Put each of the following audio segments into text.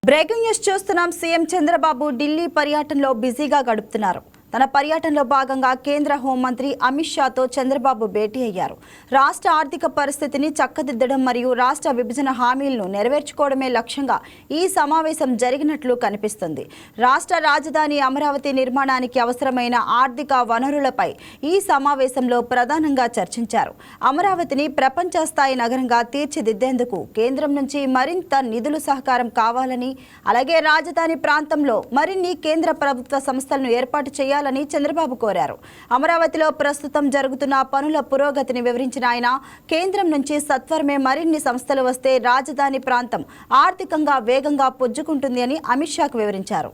Breaking news చూస్తున్నాం. CM Chandrababu Delhi పర్యటనలో బిజీగా గడుపుతున్నారు. తన పర్యటనలో భాగంగా కేంద్ర హోంమంత్రి అమిత్ షాతో చంద్రబాబు భేటీ అయ్యారు. రాష్ట్ర ఆర్థిక పరిస్థితిని చక్కదిద్దడం మరియు రాష్ట్ర విభజన హామీలను నెరవేర్చుకోవడమే లక్ష్యంగా ఈ సమావేశం జరిగినట్లు కనిపిస్తుంది. రాష్ట్ర రాజధాని అమరావతి నిర్మాణానికి అవసరమైన ఆర్థిక వనరులపై ఈ సమావేశంలో ప్రధానంగా చర్చించారు. అమరావతిని ప్రపంచ స్థాయి నగరంగా తీర్చిదిద్దేందుకు కేంద్రం నుంచి మరింత నిధులు సహకారం కావాలని, అలాగే రాజధాని ప్రాంతంలో మరిన్ని కేంద్ర ప్రభుత్వ సంస్థలను ఏర్పాటు చేయాలని చంద్రబాబు కోరారు. అమరావతిలో ప్రస్తుతం జరుగుతున్న పనుల పురోగతిని వివరించిన ఆయన, కేంద్రం నుంచి సత్వరమే మరిన్ని సంస్థలు వస్తే రాజధాని ప్రాంతం ఆర్థికంగా వేగంగా పుంజుకుంటుంది అని అమిత్ షాకు వివరించారు.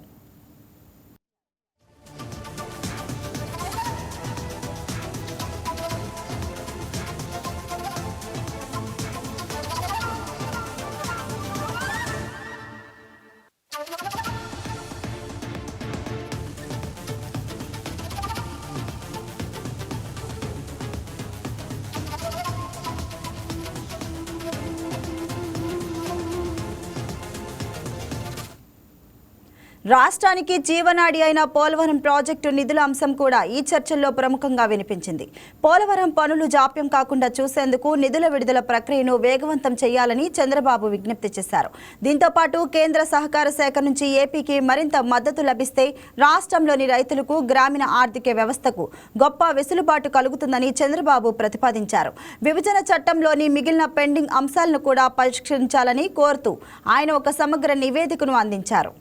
రాష్ట్రానికి జీవనాడి అయిన పోలవరం ప్రాజెక్టు నిధుల అంశం కూడా ఈ చర్చల్లో ప్రముఖంగా వినిపించింది. పోలవరం పనులు జాప్యం కాకుండా చూసేందుకు నిధుల విడుదల ప్రక్రియను వేగవంతం చేయాలని చంద్రబాబు విజ్ఞప్తి చేశారు. దీంతో పాటు కేంద్ర సహకార శాఖ నుంచి ఏపీకి మరింత మద్దతు లభిస్తే రాష్ట్రంలోని రైతులకు, గ్రామీణ ఆర్థిక వ్యవస్థకు గొప్ప వెసులుబాటు కలుగుతుందని చంద్రబాబు ప్రతిపాదించారు. విభజన చట్టంలోని మిగిలిన పెండింగ్ అంశాలను కూడా పరిష్కరించాలని కోరుతూ ఆయన ఒక సమగ్ర నివేదికను అందించారు.